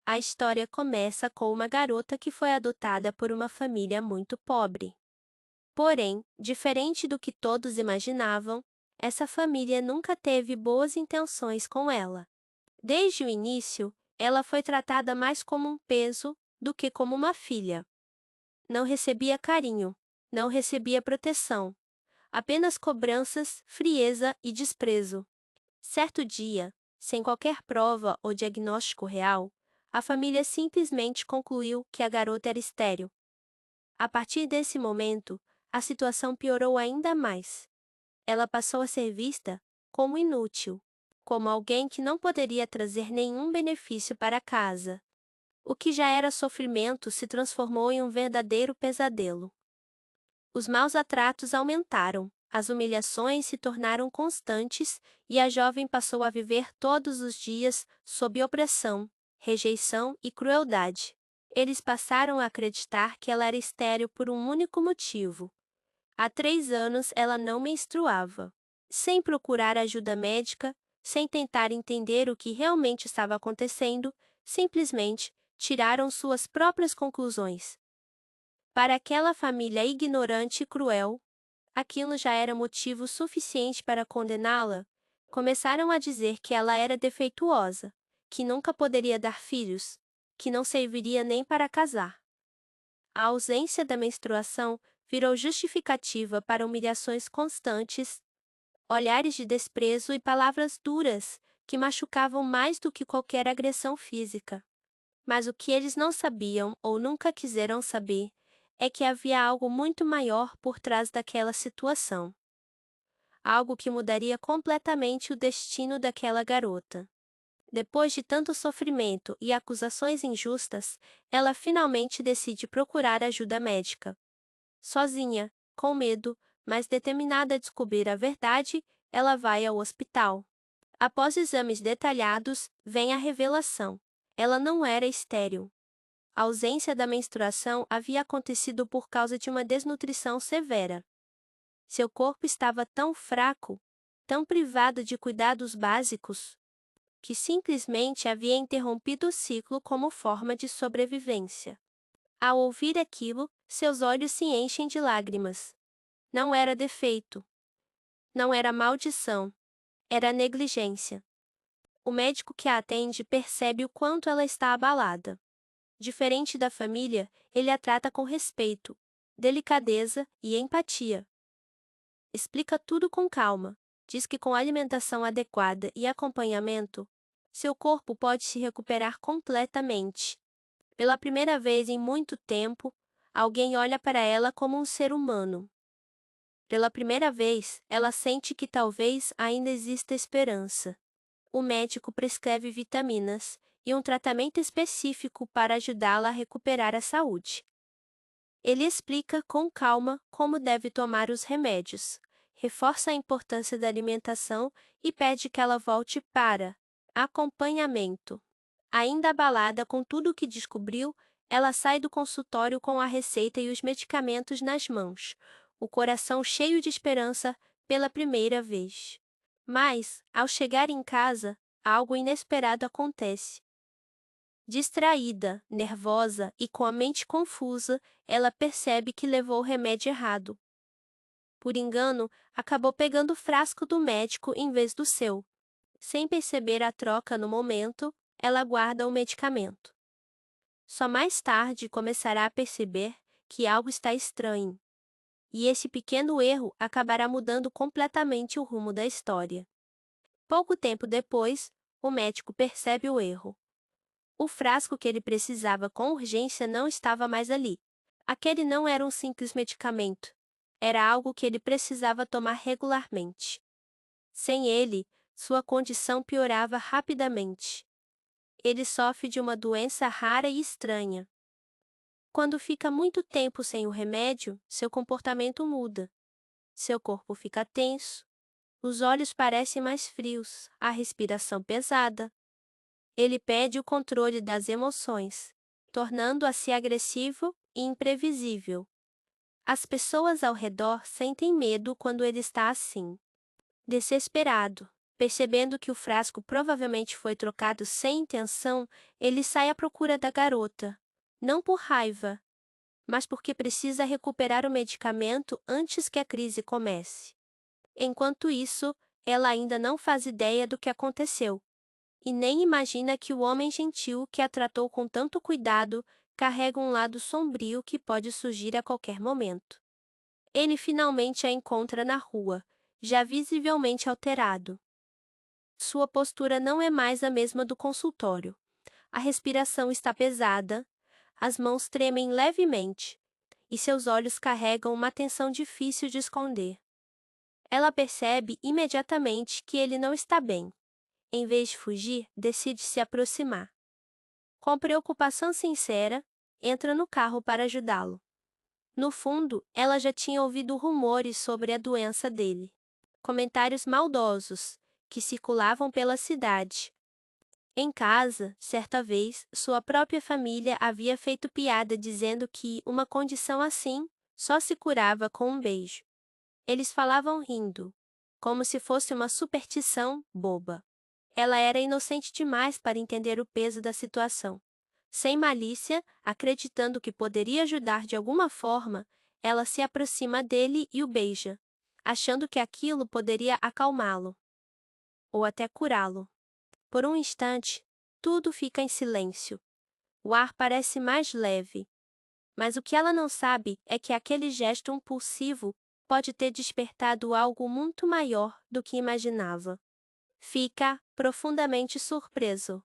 A história começa com uma garota que foi adotada por uma família muito pobre. Porém, diferente do que todos imaginavam, essa família nunca teve boas intenções com ela. Desde o início, ela foi tratada mais como um peso do que como uma filha. Não recebia carinho, não recebia proteção, apenas cobranças, frieza e desprezo. Certo dia, sem qualquer prova ou diagnóstico real, a família simplesmente concluiu que a garota era estéril. A partir desse momento, a situação piorou ainda mais. Ela passou a ser vista como inútil, como alguém que não poderia trazer nenhum benefício para casa. O que já era sofrimento se transformou em um verdadeiro pesadelo. Os maus tratos aumentaram, as humilhações se tornaram constantes e a jovem passou a viver todos os dias sob opressão, rejeição e crueldade. Eles passaram a acreditar que ela era estéril por um único motivo. Há 3 anos ela não menstruava. Sem procurar ajuda médica, sem tentar entender o que realmente estava acontecendo, simplesmente tiraram suas próprias conclusões. Para aquela família ignorante e cruel, aquilo já era motivo suficiente para condená-la. Começaram a dizer que ela era defeituosa, que nunca poderia dar filhos, que não serviria nem para casar. A ausência da menstruação virou justificativa para humilhações constantes, olhares de desprezo e palavras duras que machucavam mais do que qualquer agressão física. Mas o que eles não sabiam ou nunca quiseram saber é que havia algo muito maior por trás daquela situação. Algo que mudaria completamente o destino daquela garota. Depois de tanto sofrimento e acusações injustas, ela finalmente decide procurar ajuda médica. Sozinha, com medo, mas determinada a descobrir a verdade, ela vai ao hospital. Após exames detalhados, vem a revelação. Ela não era estéril. A ausência da menstruação havia acontecido por causa de uma desnutrição severa. Seu corpo estava tão fraco, tão privado de cuidados básicos, que simplesmente havia interrompido o ciclo como forma de sobrevivência. Ao ouvir aquilo, seus olhos se enchem de lágrimas. Não era defeito. Não era maldição. Era negligência. O médico que a atende percebe o quanto ela está abalada. Diferente da família, ele a trata com respeito, delicadeza e empatia. Explica tudo com calma. Diz que com alimentação adequada e acompanhamento, seu corpo pode se recuperar completamente. Pela primeira vez em muito tempo, alguém olha para ela como um ser humano. Pela primeira vez, ela sente que talvez ainda exista esperança. O médico prescreve vitaminas e um tratamento específico para ajudá-la a recuperar a saúde. Ele explica com calma como deve tomar os remédios, reforça a importância da alimentação e pede que ela volte para acompanhamento. Ainda abalada com tudo o que descobriu, ela sai do consultório com a receita e os medicamentos nas mãos, o coração cheio de esperança pela primeira vez. Mas, ao chegar em casa, algo inesperado acontece. Distraída, nervosa e com a mente confusa, ela percebe que levou o remédio errado. Por engano, acabou pegando o frasco do médico em vez do seu. Sem perceber a troca no momento, ela guarda o medicamento. Só mais tarde começará a perceber que algo está estranho. E esse pequeno erro acabará mudando completamente o rumo da história. Pouco tempo depois, o médico percebe o erro. O frasco que ele precisava com urgência não estava mais ali. Aquele não era um simples medicamento. Era algo que ele precisava tomar regularmente. Sem ele, sua condição piorava rapidamente. Ele sofre de uma doença rara e estranha. Quando fica muito tempo sem o remédio, seu comportamento muda. Seu corpo fica tenso, os olhos parecem mais frios, a respiração pesada. Ele perde o controle das emoções, tornando-se agressivo e imprevisível. As pessoas ao redor sentem medo quando ele está assim. Desesperado, Percebendo que o frasco provavelmente foi trocado sem intenção, ele sai à procura da garota. Não por raiva, mas porque precisa recuperar o medicamento antes que a crise comece. Enquanto isso, ela ainda não faz ideia do que aconteceu, e nem imagina que o homem gentil que a tratou com tanto cuidado carrega um lado sombrio que pode surgir a qualquer momento. Ele finalmente a encontra na rua, já visivelmente alterado. Sua postura não é mais a mesma do consultório. A respiração está pesada, as mãos tremem levemente, e seus olhos carregam uma tensão difícil de esconder. Ela percebe imediatamente que ele não está bem. Em vez de fugir, decide se aproximar. Com preocupação sincera, entra no carro para ajudá-lo. No fundo, ela já tinha ouvido rumores sobre a doença dele. Comentários maldosos, que circulavam pela cidade. Em casa, certa vez, sua própria família havia feito piada dizendo que uma condição assim só se curava com um beijo. Eles falavam rindo, como se fosse uma superstição boba. Ela era inocente demais para entender o peso da situação. Sem malícia, acreditando que poderia ajudar de alguma forma, ela se aproxima dele e o beija, achando que aquilo poderia acalmá-lo, ou até curá-lo. Por um instante, tudo fica em silêncio. O ar parece mais leve. Mas o que ela não sabe é que aquele gesto impulsivo pode ter despertado algo muito maior do que imaginava. Fica profundamente surpreso.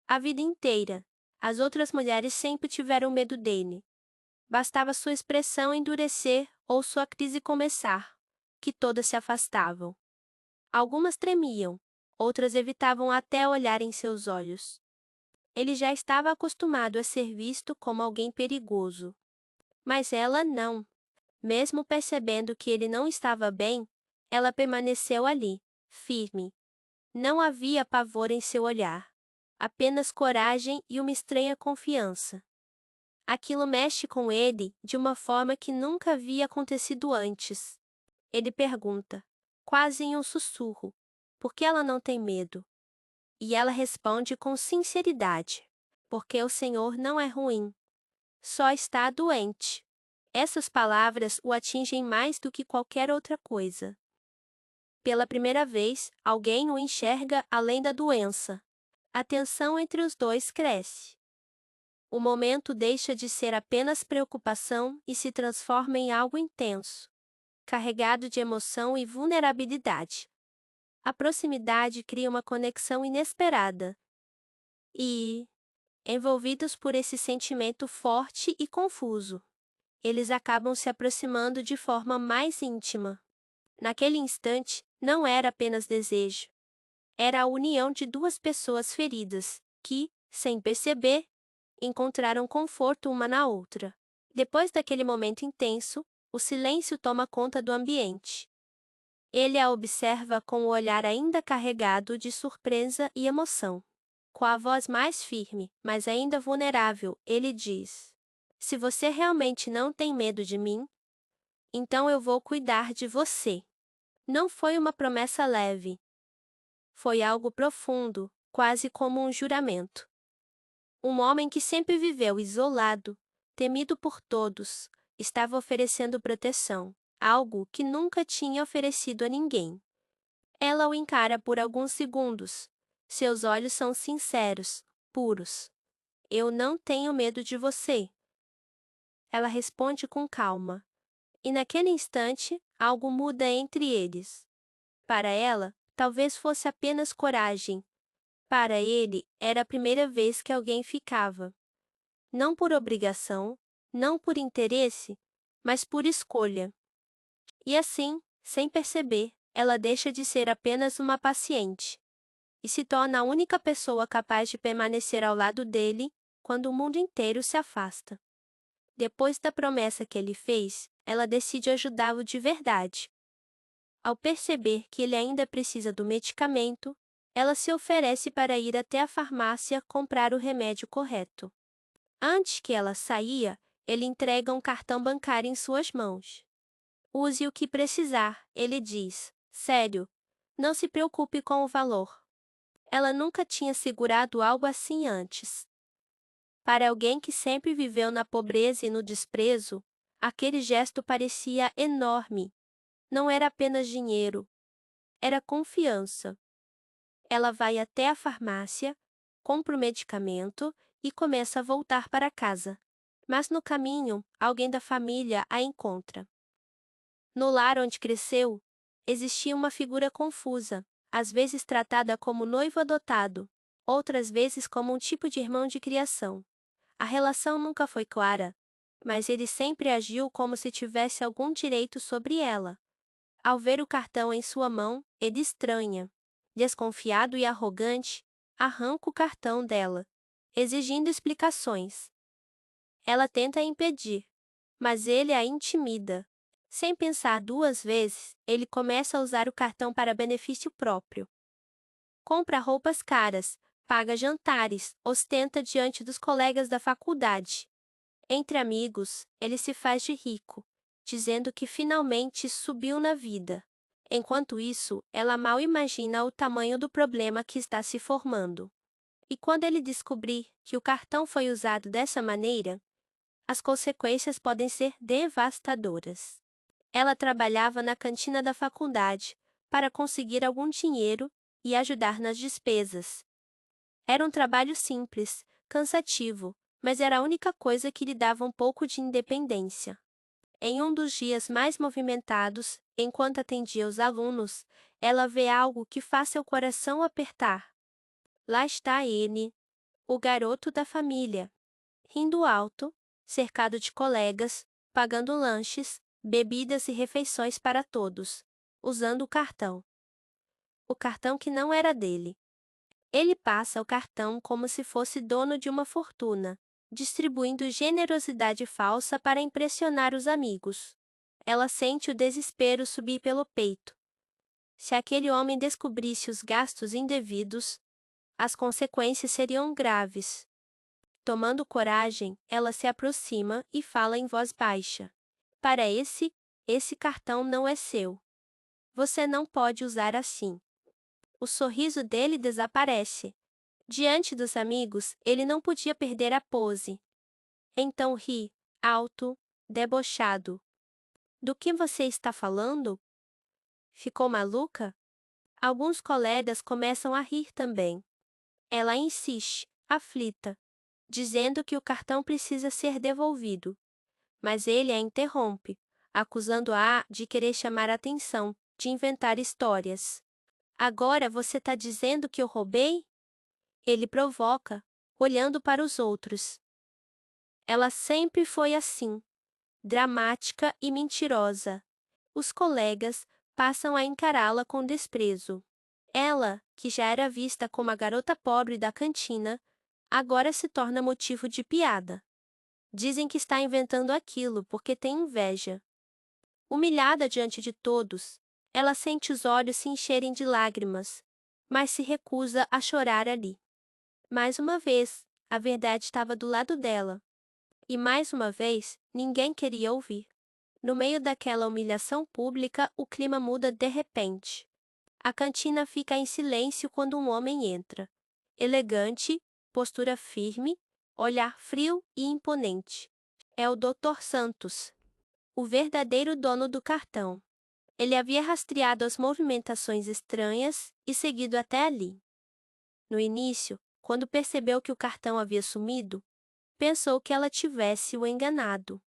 A vida inteira, as outras mulheres sempre tiveram medo dele. Bastava sua expressão endurecer ou sua crise começar, que todas se afastavam. Algumas tremiam, outras evitavam até olhar em seus olhos. Ele já estava acostumado a ser visto como alguém perigoso. Mas ela não. Mesmo percebendo que ele não estava bem, ela permaneceu ali, firme. Não havia pavor em seu olhar, apenas coragem e uma estranha confiança. Aquilo mexe com ele de uma forma que nunca havia acontecido antes. Ele pergunta, quase em um sussurro, por que ela não tem medo? E ela responde com sinceridade, porque o Senhor não é ruim, só está doente. Essas palavras o atingem mais do que qualquer outra coisa. Pela primeira vez, alguém o enxerga além da doença. A tensão entre os dois cresce. O momento deixa de ser apenas preocupação e se transforma em algo intenso, carregado de emoção e vulnerabilidade. A proximidade cria uma conexão inesperada. E, envolvidos por esse sentimento forte e confuso, eles acabam se aproximando de forma mais íntima. Naquele instante, não era apenas desejo. Era a união de duas pessoas feridas, que, sem perceber, encontraram conforto uma na outra. Depois daquele momento intenso, o silêncio toma conta do ambiente. Ele a observa com o olhar ainda carregado de surpresa e emoção. Com a voz mais firme, mas ainda vulnerável, ele diz: Se você realmente não tem medo de mim, então eu vou cuidar de você. Não foi uma promessa leve. Foi algo profundo, quase como um juramento. Um homem que sempre viveu isolado, temido por todos, estava oferecendo proteção, algo que nunca tinha oferecido a ninguém. Ela o encara por alguns segundos. Seus olhos são sinceros, puros. Eu não tenho medo de você. Ela responde com calma. E naquele instante, algo muda entre eles. Para ela, talvez fosse apenas coragem. Para ele, era a primeira vez que alguém ficava. Não por obrigação, não por interesse, mas por escolha. E assim, sem perceber, ela deixa de ser apenas uma paciente e se torna a única pessoa capaz de permanecer ao lado dele quando o mundo inteiro se afasta. Depois da promessa que ele fez, ela decide ajudá-lo de verdade. Ao perceber que ele ainda precisa do medicamento, ela se oferece para ir até a farmácia comprar o remédio correto. Antes que ela saia, ele entrega um cartão bancário em suas mãos. Use o que precisar, ele diz. Sério. Não se preocupe com o valor. Ela nunca tinha segurado algo assim antes. Para alguém que sempre viveu na pobreza e no desprezo, aquele gesto parecia enorme. Não era apenas dinheiro, era confiança. Ela vai até a farmácia, compra o medicamento e começa a voltar para casa. Mas no caminho, alguém da família a encontra. No lar onde cresceu, existia uma figura confusa, às vezes tratada como noivo adotado, outras vezes como um tipo de irmão de criação. A relação nunca foi clara, mas ele sempre agiu como se tivesse algum direito sobre ela. Ao ver o cartão em sua mão, ele estranha. Desconfiado e arrogante, arranca o cartão dela, exigindo explicações. Ela tenta impedir, mas ele a intimida. Sem pensar duas vezes, ele começa a usar o cartão para benefício próprio. Compra roupas caras, paga jantares, ostenta diante dos colegas da faculdade. Entre amigos, ele se faz de rico, dizendo que finalmente subiu na vida. Enquanto isso, ela mal imagina o tamanho do problema que está se formando. E quando ele descobrir que o cartão foi usado dessa maneira, as consequências podem ser devastadoras. Ela trabalhava na cantina da faculdade para conseguir algum dinheiro e ajudar nas despesas. Era um trabalho simples, cansativo, mas era a única coisa que lhe dava um pouco de independência. Em um dos dias mais movimentados, enquanto atendia os alunos, ela vê algo que faz seu coração apertar. Lá está ele, o garoto da família, rindo alto, cercado de colegas, pagando lanches, bebidas e refeições para todos, usando o cartão. O cartão que não era dele. Ele passa o cartão como se fosse dono de uma fortuna, distribuindo generosidade falsa para impressionar os amigos. Ela sente o desespero subir pelo peito. Se aquele homem descobrisse os gastos indevidos, as consequências seriam graves. Tomando coragem, ela se aproxima e fala em voz baixa. Para esse cartão não é seu. Você não pode usar assim. O sorriso dele desaparece. Diante dos amigos, ele não podia perder a pose. Então ri, alto, debochado. Do que você está falando? Ficou maluca? Alguns colegas começam a rir também. Ela insiste, aflita, dizendo que o cartão precisa ser devolvido. Mas ele a interrompe, acusando-a de querer chamar atenção, de inventar histórias. Agora você está dizendo que eu roubei? Ele provoca, olhando para os outros. Ela sempre foi assim, dramática e mentirosa. Os colegas passam a encará-la com desprezo. Ela, que já era vista como a garota pobre da cantina, agora se torna motivo de piada. Dizem que está inventando aquilo porque tem inveja. Humilhada diante de todos, ela sente os olhos se encherem de lágrimas, mas se recusa a chorar ali. Mais uma vez, a verdade estava do lado dela. E mais uma vez, ninguém queria ouvir. No meio daquela humilhação pública, o clima muda de repente. A cantina fica em silêncio quando um homem entra. Elegante, postura firme, olhar frio e imponente. É o Dr. Santos, o verdadeiro dono do cartão. Ele havia rastreado as movimentações estranhas e seguido até ali. No início, quando percebeu que o cartão havia sumido, pensou que ela tivesse o enganado.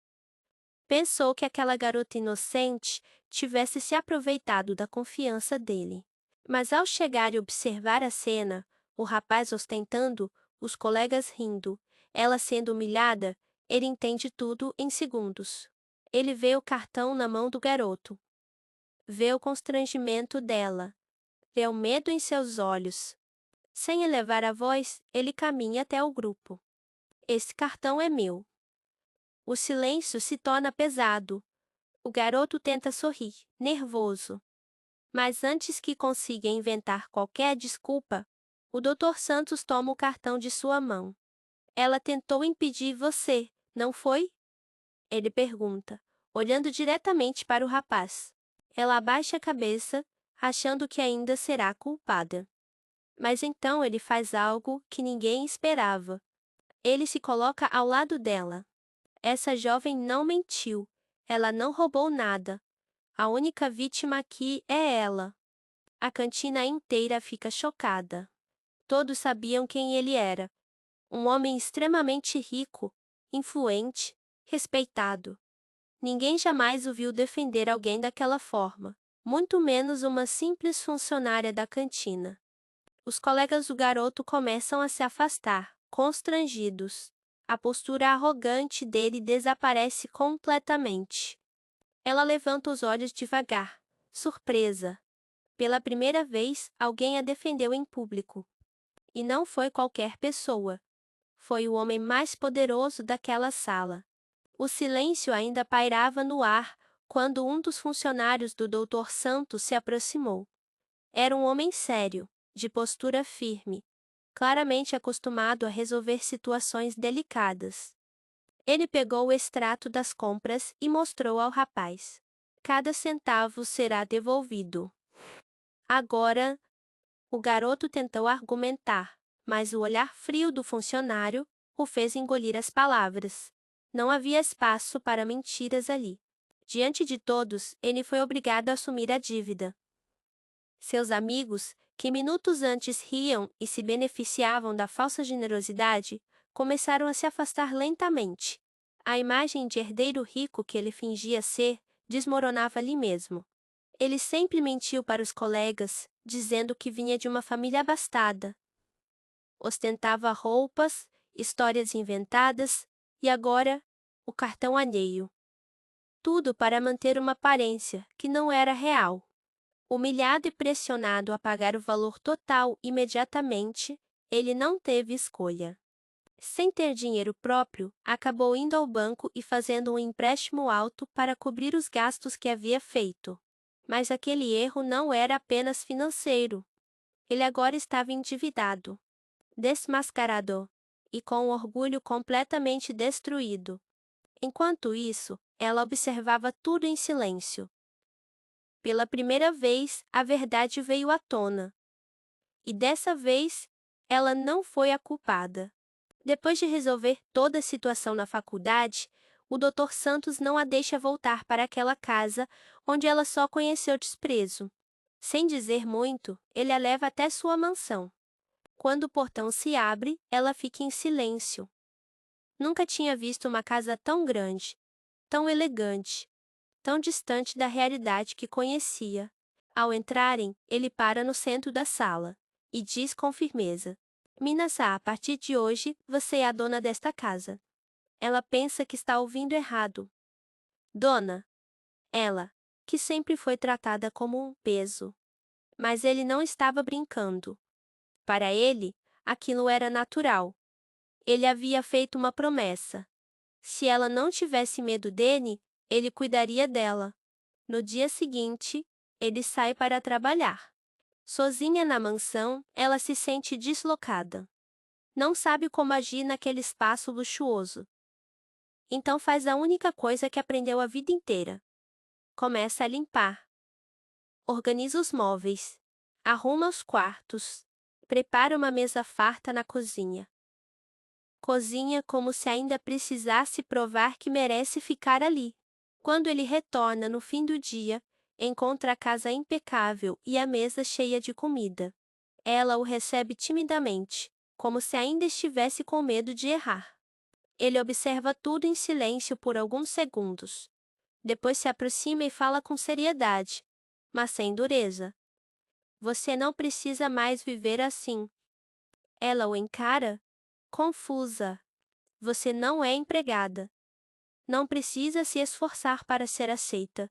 Pensou que aquela garota inocente tivesse se aproveitado da confiança dele. Mas ao chegar e observar a cena, o rapaz ostentando, os colegas rindo, ela sendo humilhada, ele entende tudo em segundos. Ele vê o cartão na mão do garoto. Vê o constrangimento dela. Vê o medo em seus olhos. Sem elevar a voz, ele caminha até o grupo. Esse cartão é meu. O silêncio se torna pesado. O garoto tenta sorrir, nervoso. Mas antes que consiga inventar qualquer desculpa, o Dr. Santos toma o cartão de sua mão. Ela tentou impedir você, não foi? Ele pergunta, olhando diretamente para o rapaz. Ela abaixa a cabeça, achando que ainda será culpada. Mas então ele faz algo que ninguém esperava. Ele se coloca ao lado dela. Essa jovem não mentiu. Ela não roubou nada. A única vítima aqui é ela. A cantina inteira fica chocada. Todos sabiam quem ele era. Um homem extremamente rico, influente, respeitado. Ninguém jamais o viu defender alguém daquela forma, muito menos uma simples funcionária da cantina. Os colegas do garoto começam a se afastar, constrangidos. A postura arrogante dele desaparece completamente. Ela levanta os olhos devagar, surpresa. Pela primeira vez, alguém a defendeu em público. E não foi qualquer pessoa. Foi o homem mais poderoso daquela sala. O silêncio ainda pairava no ar quando um dos funcionários do Dr. Santos se aproximou. Era um homem sério, de postura firme, claramente acostumado a resolver situações delicadas. Ele pegou o extrato das compras e mostrou ao rapaz. Cada centavo será devolvido. Agora, o garoto tentou argumentar, mas o olhar frio do funcionário o fez engolir as palavras. Não havia espaço para mentiras ali. Diante de todos, ele foi obrigado a assumir a dívida. Seus amigos, que minutos antes riam e se beneficiavam da falsa generosidade, começaram a se afastar lentamente. A imagem de herdeiro rico que ele fingia ser desmoronava ali mesmo. Ele sempre mentiu para os colegas, dizendo que vinha de uma família abastada. Ostentava roupas, histórias inventadas e agora o cartão alheio. Tudo para manter uma aparência que não era real. Humilhado e pressionado a pagar o valor total imediatamente, ele não teve escolha. Sem ter dinheiro próprio, acabou indo ao banco e fazendo um empréstimo alto para cobrir os gastos que havia feito. Mas aquele erro não era apenas financeiro. Ele agora estava endividado, desmascarado e com o orgulho completamente destruído. Enquanto isso, ela observava tudo em silêncio. Pela primeira vez, a verdade veio à tona. E dessa vez, ela não foi a culpada. Depois de resolver toda a situação na faculdade, o Dr. Santos não a deixa voltar para aquela casa onde ela só conheceu desprezo. Sem dizer muito, ele a leva até sua mansão. Quando o portão se abre, ela fica em silêncio. Nunca tinha visto uma casa tão grande, tão elegante, tão distante da realidade que conhecia. Ao entrarem, ele para no centro da sala e diz com firmeza: Minasá, a partir de hoje, você é a dona desta casa. Ela pensa que está ouvindo errado. Dona. Ela, que sempre foi tratada como um peso. Mas ele não estava brincando. Para ele, aquilo era natural. Ele havia feito uma promessa. Se ela não tivesse medo dele, ele cuidaria dela. No dia seguinte, ele sai para trabalhar. Sozinha na mansão, ela se sente deslocada. Não sabe como agir naquele espaço luxuoso. Então faz a única coisa que aprendeu a vida inteira. Começa a limpar. Organiza os móveis. Arruma os quartos. Prepara uma mesa farta na cozinha. Cozinha como se ainda precisasse provar que merece ficar ali. Quando ele retorna no fim do dia, encontra a casa impecável e a mesa cheia de comida. Ela o recebe timidamente, como se ainda estivesse com medo de errar. Ele observa tudo em silêncio por alguns segundos. Depois se aproxima e fala com seriedade, mas sem dureza. Você não precisa mais viver assim. Ela o encara, confusa. Você não é empregada. Não precisa se esforçar para ser aceita.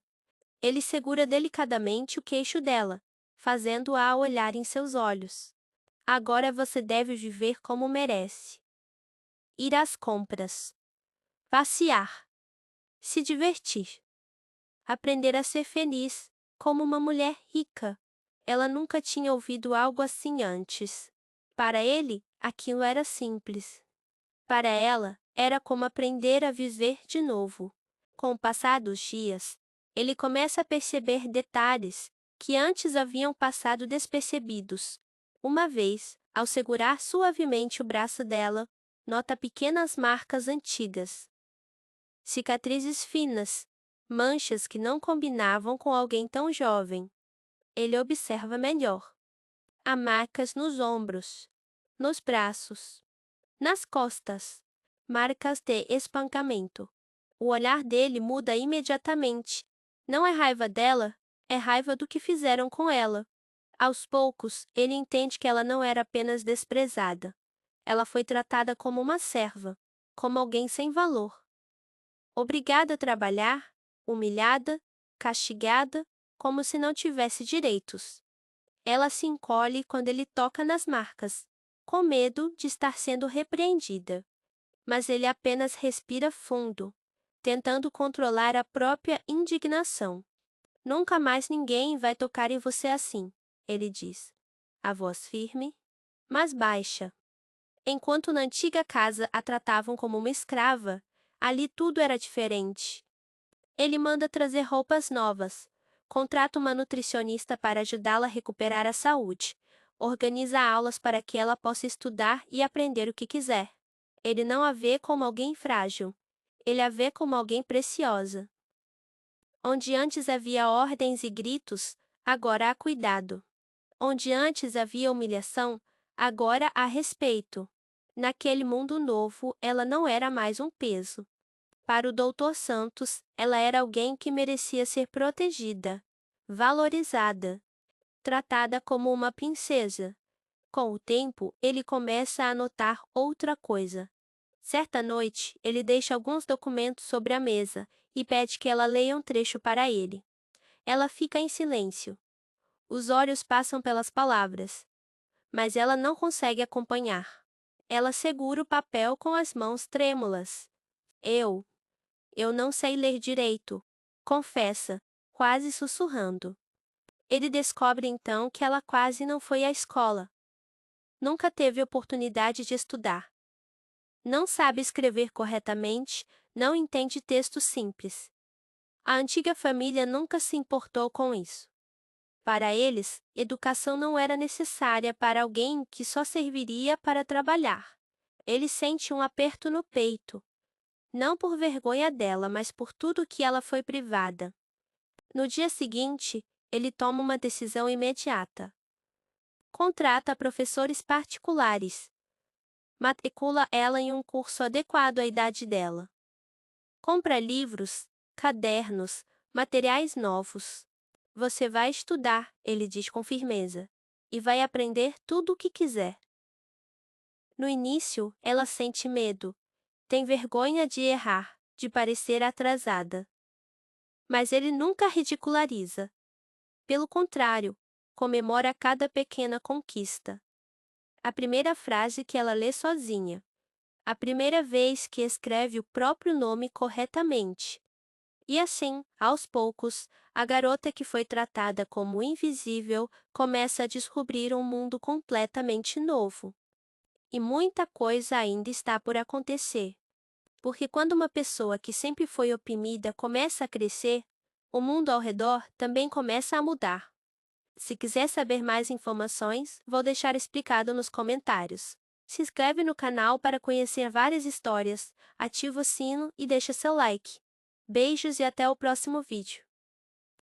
Ele segura delicadamente o queixo dela, fazendo-a olhar em seus olhos. Agora você deve viver como merece. Ir às compras. Passear. Se divertir. Aprender a ser feliz, como uma mulher rica. Ela nunca tinha ouvido algo assim antes. Para ele, aquilo era simples. Para ela, era como aprender a viver de novo. Com o passar dos dias, ele começa a perceber detalhes que antes haviam passado despercebidos. Uma vez, ao segurar suavemente o braço dela, nota pequenas marcas antigas. Cicatrizes finas, manchas que não combinavam com alguém tão jovem. Ele observa melhor. Há marcas nos ombros, nos braços, nas costas, marcas de espancamento. O olhar dele muda imediatamente. Não é raiva dela, é raiva do que fizeram com ela. Aos poucos, ele entende que ela não era apenas desprezada. Ela foi tratada como uma serva, como alguém sem valor. Obrigada a trabalhar, humilhada, castigada, como se não tivesse direitos. Ela se encolhe quando ele toca nas marcas, com medo de estar sendo repreendida. Mas ele apenas respira fundo, tentando controlar a própria indignação. Nunca mais ninguém vai tocar em você assim, ele diz. A voz firme, mas baixa. Enquanto na antiga casa a tratavam como uma escrava, ali tudo era diferente. Ele manda trazer roupas novas, contrata uma nutricionista para ajudá-la a recuperar a saúde, organiza aulas para que ela possa estudar e aprender o que quiser. Ele não a vê como alguém frágil, ele a vê como alguém preciosa. Onde antes havia ordens e gritos, agora há cuidado. Onde antes havia humilhação, agora há respeito. Naquele mundo novo, ela não era mais um peso. Para o Dr. Santos, ela era alguém que merecia ser protegida, valorizada, tratada como uma princesa. Com o tempo, ele começa a notar outra coisa. Certa noite, ele deixa alguns documentos sobre a mesa e pede que ela leia um trecho para ele. Ela fica em silêncio. Os olhos passam pelas palavras, mas ela não consegue acompanhar. Ela segura o papel com as mãos trêmulas. Eu não sei ler direito, confessa, quase sussurrando. Ele descobre então que ela quase não foi à escola. Nunca teve oportunidade de estudar. Não sabe escrever corretamente, não entende textos simples. A antiga família nunca se importou com isso. Para eles, educação não era necessária para alguém que só serviria para trabalhar. Ele sente um aperto no peito. Não por vergonha dela, mas por tudo que ela foi privada. No dia seguinte, ele toma uma decisão imediata. Contrata professores particulares. Matricula ela em um curso adequado à idade dela. Compra livros, cadernos, materiais novos. Você vai estudar, ele diz com firmeza, e vai aprender tudo o que quiser. No início, ela sente medo. Tem vergonha de errar, de parecer atrasada. Mas ele nunca a ridiculariza. Pelo contrário, comemora cada pequena conquista. A primeira frase que ela lê sozinha. A primeira vez que escreve o próprio nome corretamente. E assim, aos poucos, a garota que foi tratada como invisível começa a descobrir um mundo completamente novo. E muita coisa ainda está por acontecer. Porque quando uma pessoa que sempre foi oprimida começa a crescer, o mundo ao redor também começa a mudar. Se quiser saber mais informações, vou deixar explicado nos comentários. Se inscreve no canal para conhecer várias histórias, ativa o sino e deixa seu like. Beijos e até o próximo vídeo.